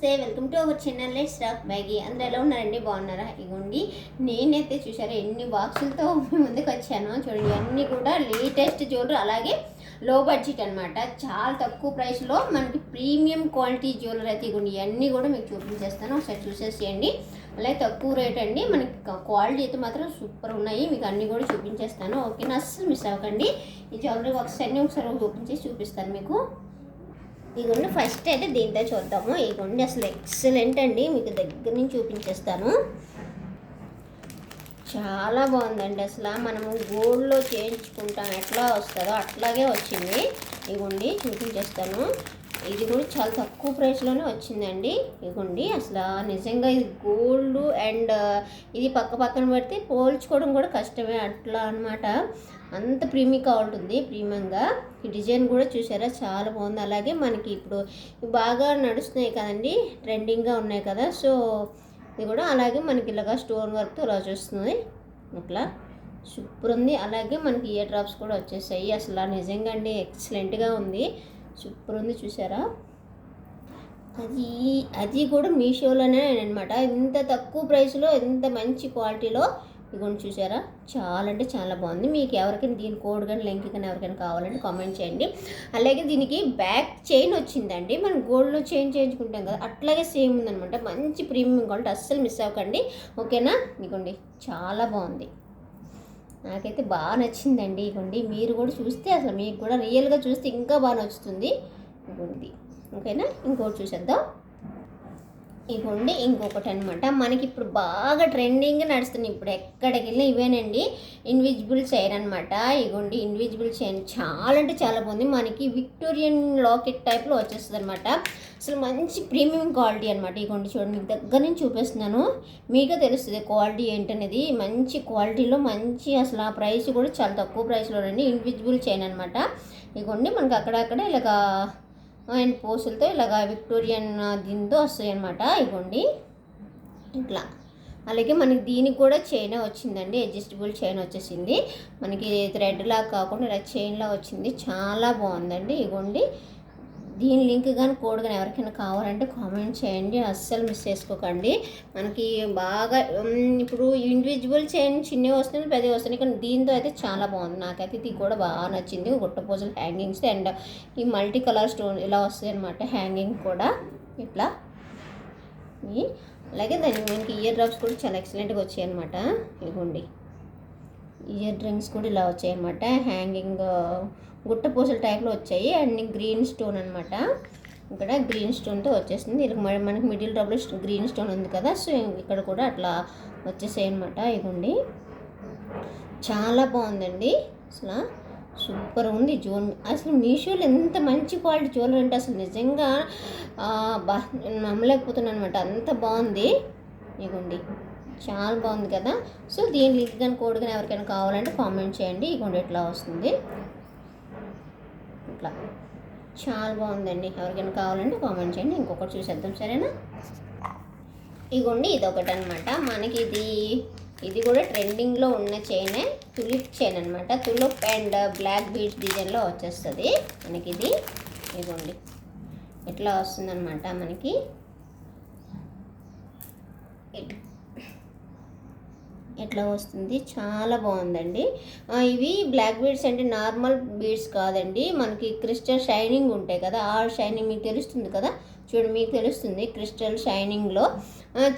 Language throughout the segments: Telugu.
నమస్తే, welcome to our channel let's talk Maggi. అందరూ ఎలా ఉన్నారండి? బాగున్నారా? ఇగోండి నేనైతే చూసారా ఎన్ని బాక్సులతో ముందుకు వచ్చానో చూడండి. అన్నీ కూడా లేటెస్ట్ జ్యువెలరీ, అలాగే లో బడ్జెట్ అనమాట. చాలా తక్కువ ప్రైస్లో మనకి ప్రీమియం క్వాలిటీ జ్యువెలరీ అయితే ఇగోండి ఇవన్నీ కూడా మీకు చూపించేస్తాను. ఒకసారి చూసేసేయండి. అలాగే తక్కువ రేట్ అండి, మనకి క్వాలిటీ అయితే మాత్రం సూపర్ ఉన్నాయి. మీకు అన్నీ కూడా చూపించేస్తాను. ఓకేనా? అస్సలు మిస్ అవ్వకండి. ఈ జ్యువెలరీ బాక్స్ అన్నీ ఒకసారి ఓపెన్ చేసి చూపిస్తాను మీకు. ఇగోండి ఫస్ట్ అయితే దీంతో చూద్దాము. ఇగోండి అసలు ఎక్సలెంట్ అండి, మీకు దగ్గర నుంచి చూపించేస్తాను. చాలా బాగుందండి. అసలు మనము గోల్డ్లో చేయించుకుంటాం ఎట్లా వస్తుందో అట్లాగే వచ్చింది. ఇగోండి చూపించేస్తాను. ఇది కూడా చాలా తక్కువ ప్రైస్లోనే వచ్చిందండి. ఇగోండి అసలు నిజంగా ఇది గోల్డ్ అండ్ ఇది పక్కన పెడితే పోల్చుకోవడం కూడా కష్టమే అట్లా అనమాట. అంత ప్రీమియంగా ఉంటుంది. ప్రీమియంగా ఈ డిజైన్ కూడా చూసారా చాలా బాగుంది. అలాగే మనకి ఇప్పుడు బాగా నడుస్తున్నాయి కదండి, ట్రెండింగ్గా ఉన్నాయి కదా. సో ఇది కూడా అలాగే మనకి ఇలాగా స్టోన్ వర్క్తో ఇలా చూస్తుంది. ఇట్లా సూపర్ ఉంది. అలాగే మనకి ఇయర్ డ్రాప్స్ కూడా వచ్చేసాయి. అసలు నిజంగా అండి ఎక్సలెంట్గా ఉంది, సూపర్ ఉంది. చూసారా అది కూడా మీషోలోనే అనమాట. ఇంత తక్కువ ప్రైస్లో ఇంత మంచి క్వాలిటీలో ఇగోండి చూసారా చాలా అంటే చాలా బాగుంది. మీకు ఎవరికైనా దీని కోడ్ కానీ లింక్ కానీ ఎవరికైనా కావాలంటే కామెంట్ చేయండి. అలాగే దీనికి బ్యాక్ చైన్ వచ్చిందండి. మనం గోల్డ్లో చైన్ చేయించుకుంటాం కదా అట్లాగే సేమ్ ఉందనమాట. మంచి ప్రీమియం క్వాలిటీ, అస్సలు మిస్ అవ్వకండి. ఓకేనా? ఇగోండి చాలా బాగుంది, నాకైతే బాగా నచ్చిందండి. ఇగోండి మీరు కూడా చూస్తే అసలు మీకు కూడా రియల్గా చూస్తే ఇంకా బాగా నచ్చుతుంది. ఇగోండి ఓకేనా? ఇంకోటి చూసేద్దాం. ఇగోండి ఇంకొకటి అనమాట. మనకి ఇప్పుడు బాగా ట్రెండింగ్ నడుస్తున్నాయి. ఇప్పుడు ఎక్కడికి వెళ్ళినా ఇవేనండి, ఇన్విజిబుల్ చైన్ అనమాట. ఇగోండి ఇన్విజిబుల్ చైన్ చాలా అంటే చాలా బాగుంది. మనకి విక్టోరియన్ లాకెట్ టైప్లో వచ్చేస్తుంది అనమాట. అసలు మంచి ప్రీమియం క్వాలిటీ అనమాట. ఇగోండి చూడండి, మీకు దగ్గర నుంచి చూపిస్తున్నాను, మీకే తెలుస్తుంది క్వాలిటీ ఏంటనేది. మంచి క్వాలిటీలో మంచి అసలు ఆ ప్రైస్ కూడా చాలా తక్కువ ప్రైస్లోనండి. ఇన్విజిబుల్ చైన్ అనమాట. ఇగోండి మనకి అక్కడక్కడ ఇలాగా అండ్ పోసులతో ఇలాగా విక్టోరియన్ దీంతో వస్తాయి అనమాట. ఇగోండి ఇట్లా. అలాగే మనకి దీనికి కూడా చైన్ వచ్చిందండి, అడ్జస్టబుల్ చైన్ వచ్చేసింది. మనకి థ్రెడ్లా కాకుండా ఇలా చైన్లా వచ్చింది. చాలా బాగుందండి. ఇగోండి దీని లింక్ కానీ కోడ్ కానీ ఎవరికైనా కావాలంటే కామెంట్ చేయండి, అస్సలు మిస్ చేసుకోకండి. మనకి బాగా ఇప్పుడు ఇండివిజువల్ చైన్ చిన్నవి వస్తుంది, పెద్దవి వస్తుంది, కానీ దీంతో అయితే చాలా బాగుంది. నాకైతే ఇది కూడా బాగా నచ్చింది. గుట్టపూసలు హ్యాంగింగ్స్ అండ్ ఈ మల్టీ కలర్ స్టోన్ ఇలా వస్తాయి అనమాట. హ్యాంగింగ్ కూడా ఇట్లా. అలాగే దానికి మనకి ఇయర్ డ్రాప్స్ కూడా చాలా ఎక్సలెంట్గా వచ్చాయి అనమాట. ఇదిగోండి ఇయర్ రింగ్స్ కూడా ఇలా వచ్చాయి అనమాట. హ్యాంగింగ్ గుట్టపూసల టైప్లో వచ్చాయి. అండ్ గ్రీన్ స్టోన్ అనమాట. ఇక్కడ గ్రీన్ స్టోన్తో వచ్చేసింది. ఇలా మనకి మిడిల్ డ్రాప్లో గ్రీన్ స్టోన్ ఉంది కదా, సో ఇక్కడ కూడా అట్లా వచ్చేసాయి అనమాట. ఇదిగోండి చాలా బాగుందండి, అసలు సూపర్ ఉంది జ్యువెలరీ. అసలు మీషోలో ఎంత మంచి క్వాలిటీ జ్యువెలరీ అంటే అసలు నిజంగా నమ్మలేకపోతున్నాను అనమాట, అంత బాగుంది. ఇదిగోండి చాలా బాగుంది కదా. సో దీని లింక్ కానీ కోడ్ కానీ ఎవరికైనా కావాలంటే కామెంట్ చేయండి. ఇదిగోండి ఇట్లా వస్తుంది, ఇట్లా చాలా బాగుందండి. ఎవరికైనా కావాలంటే కామెంట్ చేయండి. ఇంకొకటి చూసేద్దాం, సరేనా? ఇగోండి ఇదొకటి అనమాట. మనకి ఇది కూడా ట్రెండింగ్లో ఉన్న చైనే, తులిప్ చైన్ అనమాట. తులిప్ అండ్ బ్లాక్ బీడ్స్ డిజైన్లో వచ్చేస్తుంది మనకి ఇది. ఇగోండి ఇట్లా వస్తుందన్నమాట. మనకి ఎట్లా వస్తుంది, చాలా బాగుందండి. ఇవి బ్లాక్ బీడ్స్ అంటే నార్మల్ బీడ్స్ కాదండి, మనకి క్రిస్టల్ షైనింగ్ ఉంటాయి కదా, ఆ షైనింగ్ మీకు తెలుస్తుంది కదా, చూడండి మీకు తెలుస్తుంది క్రిస్టల్ షైనింగ్లో.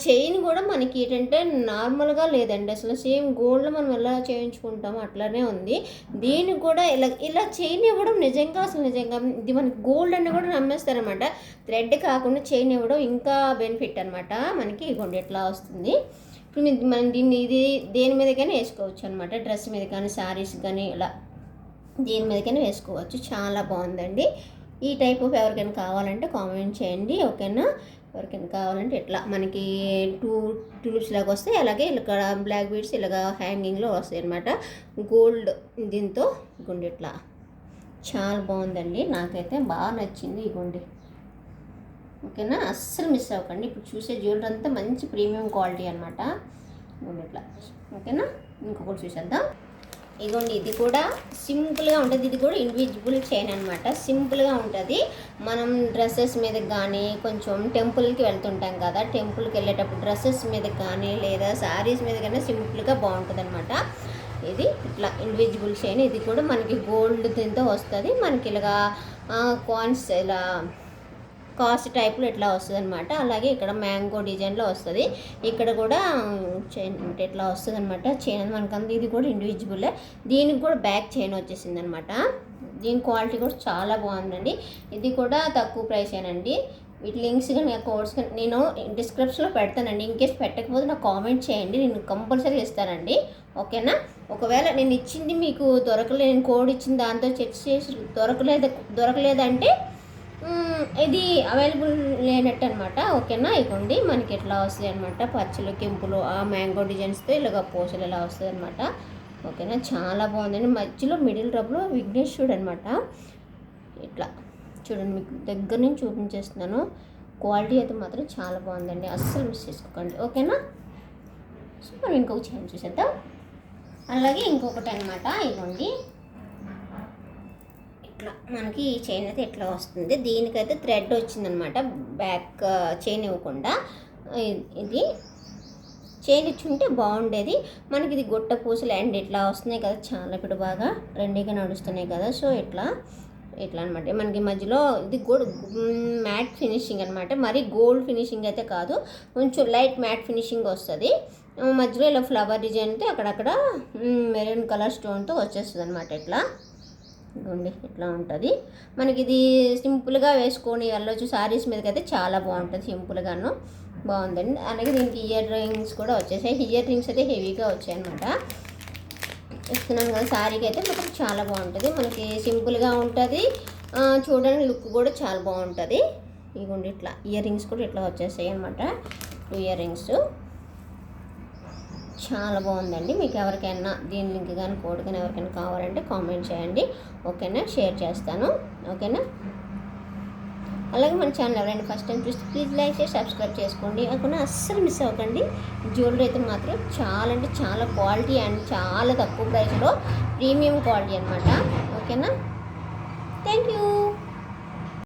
చైన్ కూడా మనకి ఏంటంటే నార్మల్గా లేదండి, అసలు సేమ్ గోల్డ్లో మనం ఎలా చేయించుకుంటామో అట్లానే ఉంది. దీనికి కూడా ఇలా చైన్ ఇవ్వడం నిజంగా అసలు నిజంగా ఇది మనకి గోల్డ్ అని కూడా నమ్మేస్తారనమాట. థ్రెడ్ కాకుండా చైన్ ఇవ్వడం ఇంకా బెనిఫిట్ అనమాట మనకి. ఇగోండి ఎట్లా వస్తుంది. ఇప్పుడు మనం దీన్ని దేని మీదకైనా వేసుకోవచ్చు అనమాట. డ్రెస్ మీద కానీ శారీస్ కానీ ఇలా దేని మీదకైనా వేసుకోవచ్చు. చాలా బాగుందండి. ఈ టైప్ ఆఫ్ ఎవరికైనా కావాలంటే కామెంట్ చేయండి. ఓకేనా? ఎవరికైనా కావాలంటే ఇట్లా మనకి టూలిప్స్ లాగా వస్తాయి. అలాగే ఇక్కడ బ్లాక్ బీడ్స్ ఇలాగా హ్యాంగింగ్లో వస్తాయి అనమాట. గోల్డ్ దీంతో ఇగోండి ఇట్లా చాలా బాగుందండి, నాకైతే బాగా నచ్చింది. ఇగోండి ఓకేనా? అస్సలు మిస్ అవ్వకండి. ఇప్పుడు చూసే జ్యువెలరీ అంతా మంచి ప్రీమియం క్వాలిటీ అనమాట. ఇట్లా ఓకేనా? ఇంకొకటి చూసేద్దాం. ఇదిగోండి, ఇది కూడా సింపుల్గా ఉంటుంది. ఇది కూడా ఇన్విజిబుల్ చైన్ అనమాట. సింపుల్గా ఉంటుంది. మనం డ్రెస్సెస్ మీదకి కానీ, కొంచెం టెంపుల్కి వెళ్తుంటాం కదా, టెంపుల్కి వెళ్ళేటప్పుడు డ్రెస్సెస్ మీదకి కానీ లేదా శారీస్ మీద కానీ సింపుల్గా బాగుంటుంది అనమాట. ఇది ఇట్లా ఇన్విజిబుల్ చైన్. ఇది కూడా మనకి గోల్డ్ దీంతో వస్తుంది. మనకి ఇలాగా కాయిన్స్ ఇలా కాస్ట్ టైప్లో ఇట్లా వస్తుంది అనమాట. అలాగే ఇక్కడ మ్యాంగో డిజైన్లో వస్తుంది. ఇక్కడ కూడా చైన్ అంటే ఇట్లా వస్తుంది అనమాట. చైన్ మనకంత ఇది కూడా ఇండివిజువలే. దీనికి కూడా బ్యాక్ చైన్ వచ్చేసింది అనమాట. దీని క్వాలిటీ కూడా చాలా బాగుందండి. ఇది కూడా తక్కువ ప్రైసేనండి. వీటి లింక్స్ కానీ కోడ్స్ కానీ నేను డిస్క్రిప్షన్లో పెడతానండి. ఇన్కేస్ పెట్టకపోతే నాకు కామెంట్ చేయండి, నేను కంపల్సరీ ఇస్తానండి. ఓకేనా? ఒకవేళ నేను ఇచ్చింది మీకు దొరకలేదు, నేను కోడ్ ఇచ్చిన దాంతో చెక్ చేసి దొరకలేదంటే ఇది అవైలబుల్ లేనట్టు అనమాట. ఓకేనా? ఇవ్వండి మనకి ఎట్లా వస్తాయి అనమాట. పచ్చలు కెంపులు ఆ మ్యాంగో డిజైన్స్తో ఇలాగ పూసలు ఇలా వస్తుంది అనమాట. ఓకేనా? చాలా బాగుందండి. మధ్యలో మిడిల్ రబ్లో విఘ్నేశ్వరుడు అనమాట. ఇట్లా చూడండి, మీకు దగ్గర నుంచి చూపించేస్తున్నాను. క్వాలిటీ అయితే మాత్రం చాలా బాగుందండి, అస్సలు మిస్ చేసుకోకండి. ఓకేనా? సో మనం ఇంకొక చైన్ చూసేద్దాం. అలాగే ఇంకొకటి అనమాట. ఇవ్వండి, ఇట్లా మనకి ఈ చైన్ అయితే ఎట్లా వస్తుంది. దీనికైతే థ్రెడ్ వచ్చిందనమాట, బ్యాక్ చైన్ ఇవ్వకుండా. ఇది చైన్ ఇచ్చుంటే బాగుండేది. మనకి ఇది గుట్ట పూసలు అండ్ ఇట్లా వస్తున్నాయి కదా, చాలా ఇప్పుడు బాగా ట్రెండీగా నడుస్తున్నాయి కదా. సో ఇట్లా అనమాట. మనకి మధ్యలో ఇది కూడా మ్యాట్ ఫినిషింగ్ అనమాట. మరి గోల్డ్ ఫినిషింగ్ అయితే కాదు, కొంచెం లైట్ మ్యాట్ ఫినిషింగ్ వస్తుంది. మధ్యలో ఇలా ఫ్లవర్ డిజైన్తో అక్కడక్కడ మెరూన్ కలర్ స్టోన్తో వచ్చేస్తుంది అనమాట. ఇట్లా ఉంటుంది. మనకి ఇది సింపుల్గా వేసుకొని వెళ్ళొచ్చు. శారీస్ మీదకి అయితే చాలా బాగుంటుంది, సింపుల్గాను బాగుందండి. అలాగే దీనికి ఇయర్ రింగ్స్ కూడా వచ్చేసాయి. ఇయర్ రింగ్స్ అయితే హెవీగా వచ్చాయి అనమాట. ఇస్తున్నాను కదా, శారీకి అయితే మాత్రం చాలా బాగుంటుంది. మనకి సింపుల్గా ఉంటుంది, చూడడానికి లుక్ కూడా చాలా బాగుంటుంది. ఇదిగోండి, ఇట్లా ఇయర్ రింగ్స్ కూడా ఇట్లా వచ్చేసాయి అనమాట. 2 ఇయర్ రింగ్స్ చాలా బాగుందండి. మీకు ఎవరికైనా దీని లింక్ కానీ కోడ్ కానీ ఎవరికైనా కావాలంటే కామెంట్ చేయండి. ఓకేనా? షేర్ చేస్తాను. ఓకేనా? అలాగే మన ఛానల్ ఎవరైనా ఫస్ట్ టైం చూస్తే ప్లీజ్ లైక్ చేసి సబ్స్క్రైబ్ చేసుకోండి. అక్కడ అస్సలు మిస్ అవ్వకండి. జ్యువెలరీ అయితే మాత్రం చాలా అంటే చాలా క్వాలిటీ అండ్ చాలా తక్కువ ప్రైస్లో ప్రీమియం క్వాలిటీ అనమాట. ఓకేనా? Thank you.